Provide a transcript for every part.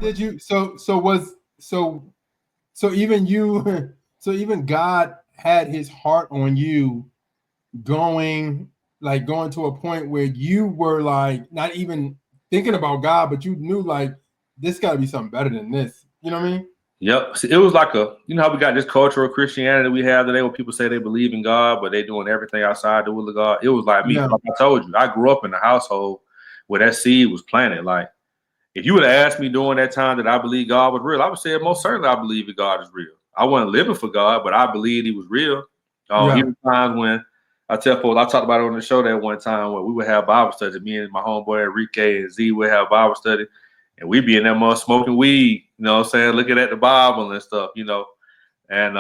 Did you? So even you, so even God had His heart on you, going going to a point where you were like not even thinking about God, but you knew like this got to be something better than this. You know what I mean? Yep. See, it was like you know how we got this cultural Christianity we have today where people say they believe in God, but they doing everything outside the will of God. It was like me. Yeah. Like I told you, I grew up in a household where that seed was planted. Like, if you would have asked me during that time that I believe God was real, I would say most certainly I believe that God is real. I wasn't living for God, but I believed He was real. Yeah. Even times when I tell folks, I talked about it on the show that one time where we would have Bible study. Me and my homeboy Enrique and Z would have Bible study, and we'd be in that mud smoking weed, you know what I'm saying, looking at the Bible and stuff, you know. And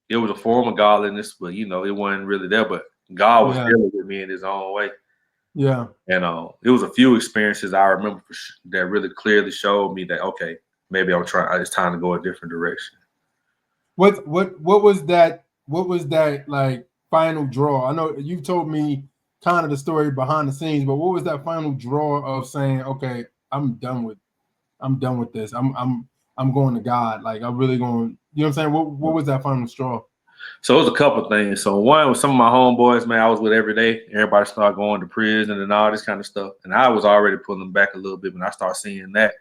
it was a form of godliness, but, you know, it wasn't really there. But God was Yeah. dealing with me in His own way. Yeah. And it was a few experiences I remember that really clearly showed me that, okay, maybe it's time to go a different direction. What was that? What was that like final draw? I know you've told me kind of the story behind the scenes, but what was that final draw of saying, okay, I'm done with this. I'm going to God. Like I'm really going. You know what I'm saying? What was that final straw? So it was a couple of things. So one was some of my homeboys, man, I was with every day. Everybody started going to prison and all this kind of stuff. And I was already pulling back a little bit when I started seeing that.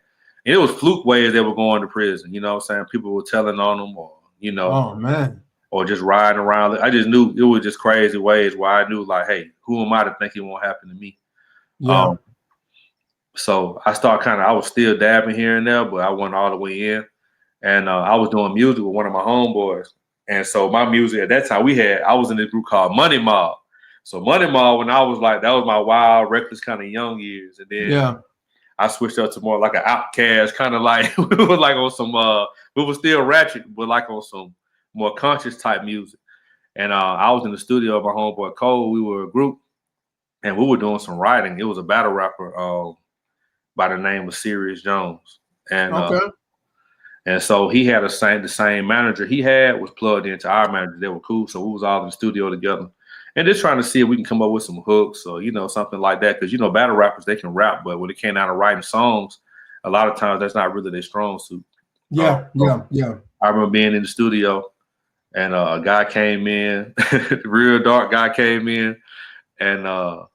And it was fluke ways they were going to prison. You know what I'm saying? People were telling on them or, you know, Oh man, or just riding around. I just knew it was just crazy ways where I knew like, hey, who am I to think it won't happen to me? yeah. So I was still dabbing here and there, but I went all the way in. And I was doing music with one of my homeboys. And so my music at that time I was in this group called Money Mob. So Money Mob, when I was like, that was my wild, reckless kind of young years. And then I switched up to more like an Outcast, kind of like, we were like on some, we were still ratchet, but like on some more conscious type music. And I was in the studio with my homeboy Cole. We were a group and we were doing some writing. It was a battle rapper by the name of Sirius Jones. And and so he had the same manager he had was plugged into our manager. They were cool. So we was all in the studio together and just trying to see if we can come up with some hooks or, you know, something like that. Cause, you know, battle rappers, they can rap, but when it came down to writing songs, a lot of times that's not really their strong suit. Yeah. I remember being in the studio and a guy came in, the real dark guy came in and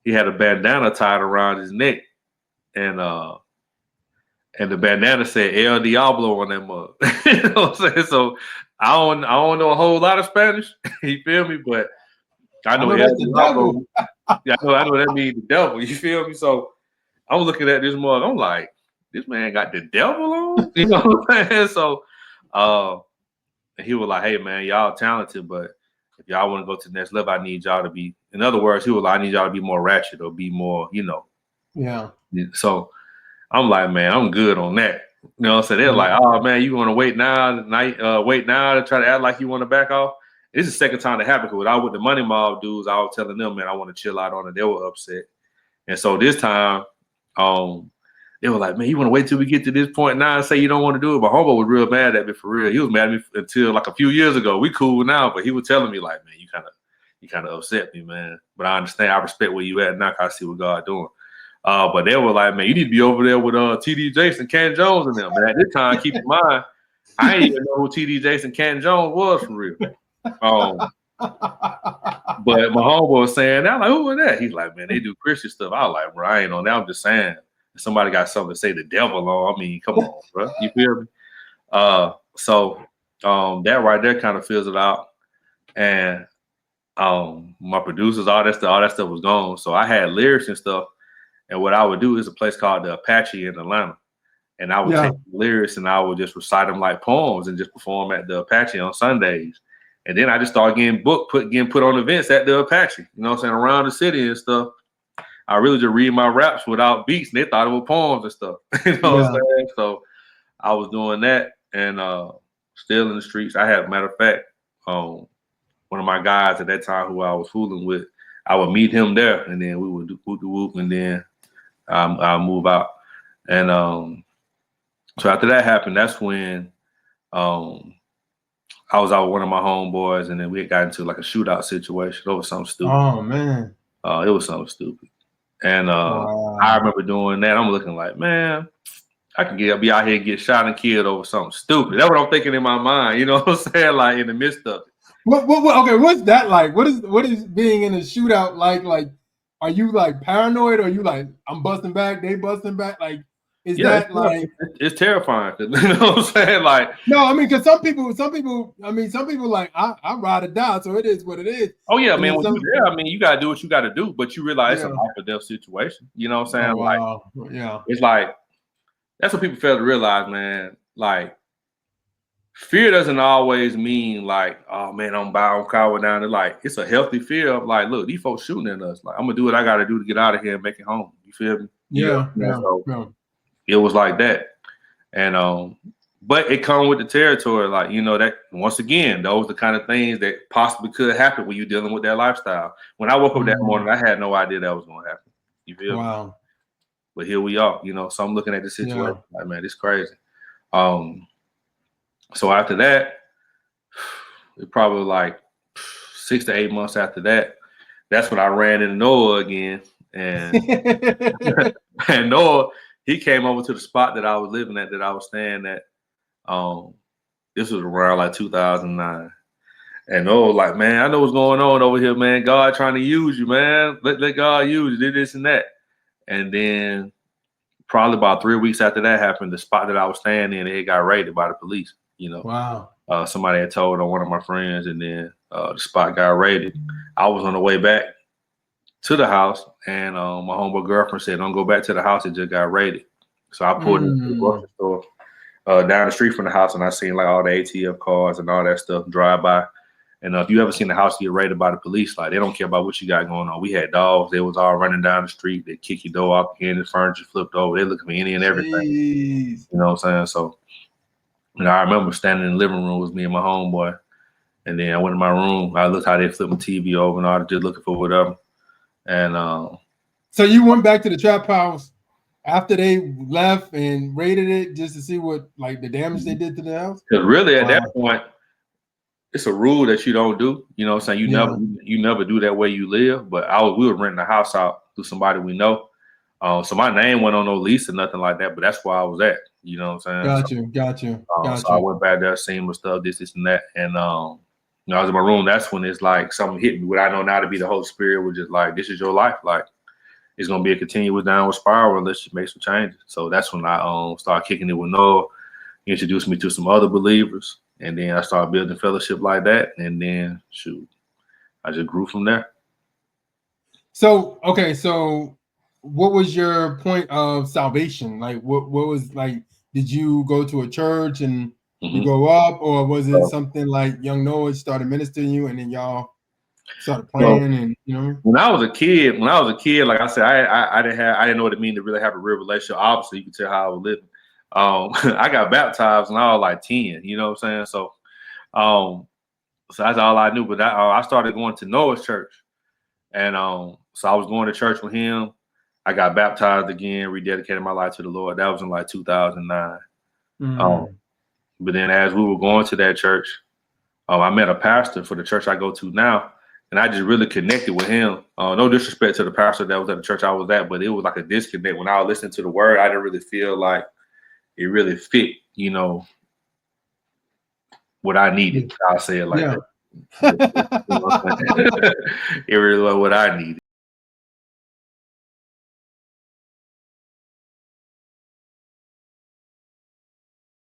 he had a bandana tied around his neck and the bandana said El Diablo on that mug. You know what I'm saying? So I don't know a whole lot of Spanish. You feel me? But I know El Diablo. Yeah, I know that means the devil. You feel me? So I'm looking at this mug. I'm like, this man got the devil on. You know what I'm saying? So and he was like, hey man, y'all talented, but if y'all want to go to the next level, I need y'all to be. In other words, he was like, I need y'all to be more ratchet or be more, you know. Yeah. So I'm like, man, I'm good on that. You know what I'm saying? They're like, oh man, you want to wait now to try to act like you want to back off? This is the second time that happened. Because I with the Money Mob dudes, I was telling them, man, I want to chill out on it. They were upset. And so this time, they were like, man, you want to wait till we get to this point now and say you don't want to do it? But Hobo was real mad at me for real. He was mad at me until like a few years ago. We cool now, but he was telling me like, man, you kind of upset me, man. But I understand. I respect where you at now. I see what God doing. But they were like, man, you need to be over there with TD Jason, Ken Jones, and them. And at this time, keep in mind, I didn't even know who TD Jason, Ken Jones was for real. But my homeboy was saying, I'm like, who was that? He's like, man, they do Christian stuff. I was like, bro, I ain't on that. I'm just saying, if somebody got something to say the devil on, I mean, come on, bro. You feel me? So that right there kind of fills it out. And my producers, all that stuff was gone. So I had lyrics and stuff. And what I would do is a place called the Apache in Atlanta. And I would take the lyrics and I would just recite them like poems and just perform at the Apache on Sundays. And then I just started getting put on events at the Apache, you know what I'm saying, around the city and stuff. I really just read my raps without beats and they thought it were poems and stuff. You know what I'm saying? So I was doing that and still in the streets. I had, matter of fact, one of my guys at that time who I was fooling with, I would meet him there and then we would do whoop and then I'll move out. And so after that happened, that's when I was out with one of my homeboys and then we got into like a shootout situation over something stupid. Oh man. It was something stupid. And I remember doing that. I'm looking like, man, I can be out here and get shot and killed over something stupid. That's what I'm thinking in my mind. You know what I'm saying? Like in the midst of it. Okay, what's that like? What is being in a shootout like? Like, are you like paranoid, or are you like, I'm busting back, they busting back? Like, is Yeah, that like, it's terrifying. You know what I'm saying? Like, no, I mean, because some people, some people like, I ride or die, so it is what it is. oh yeah, And man, then when some, you're there, I mean, you gotta do what you gotta do, but you realize it's a yeah. life or death situation. You know what I'm Oh saying? Like, wow, yeah. it's like that's what people fail to realize, man. Like, fear doesn't always mean like, oh man, I'm cowering down. It's like it's a healthy fear of like, look, these folks shooting at us. Like, I'm gonna do what I gotta do to get out of here and make it home. You feel me? Yeah, So yeah. it was like that. And but it comes with the territory, like, you know, that once again, those are the kind of things that possibly could happen when you're dealing with that lifestyle. When I woke up that morning, I had no idea that was gonna happen. You feel me? Wow. But here we are, you know. So I'm looking at the situation, like, man, it's crazy. So after that, it probably like 6 to 8 months after that, that's when I ran into Noah again. And and Noah, he came over to the spot that I was living at, that I was staying at. This was around like 2009. And Noah was like, man, I know what's going on over here, man. God trying to use you, man. Let God use you, do this and that. And then probably about 3 weeks after that happened, the spot that I was staying in, it got raided by the police. You know, Wow. Somebody had told on one of my friends, and then the spot got raided. I was on the way back to the house, and my homeboy girlfriend said, "Don't go back to the house; it just got raided." So I pulled into the grocery store down the street from the house, and I seen like all the ATF cars and all that stuff drive by. And if you ever seen the house get raided by the police, like they don't care about what you got going on. We had dogs; they was all running down the street. They kick your door out, the furniture flipped over. They looking for any and everything. Jeez. You know what I'm saying? So, you know, I remember standing in the living room with me and my homeboy, and then I went in my room. I looked how they flipped my TV over and all, just looking for whatever. And so you went back to the trap house after they left and raided it just to see what, like, the damage they did to the house? Because really, at that point, it's a rule that you don't do. You know what I'm saying? You never do that where you live. But we were renting the house out to somebody we know. So my name went on no lease or nothing like that. But that's where I was at. You know what I'm saying? Got you. So I went back there, seen my stuff, this and that. And you know, I was in my room. That's when it's like something hit me. What I know now to be the Holy Spirit was just like, this is your life. Like, it's gonna be a continuous downward spiral unless you make some changes. So that's when I started kicking it with Noah, introduced me to some other believers, and then I started building fellowship like that. And then shoot, I just grew from there. So okay, so what was your point of salvation? Like, what was, like, did you go to a church and you go up, or was it something like young Noah started ministering you and then y'all started praying? And you know, when I was a kid, like I said, I didn't know what it mean to really have a real relationship. Obviously, you can tell how I was living. I got baptized when I was like 10. You know what I'm saying? So, so that's all I knew. But I started going to Noah's church, and so I was going to church with him. I got baptized again, rededicated my life to the Lord. That was in like 2009. But then as we were going to that church, I met a pastor for the church I go to now. And I just really connected with him. No disrespect to the pastor that was at the church I was at, but it was like a disconnect. When I was listening to the word, I didn't really feel like it really fit, you know, what I needed. I'll say it like that. You know what I'm saying? It really was what I needed.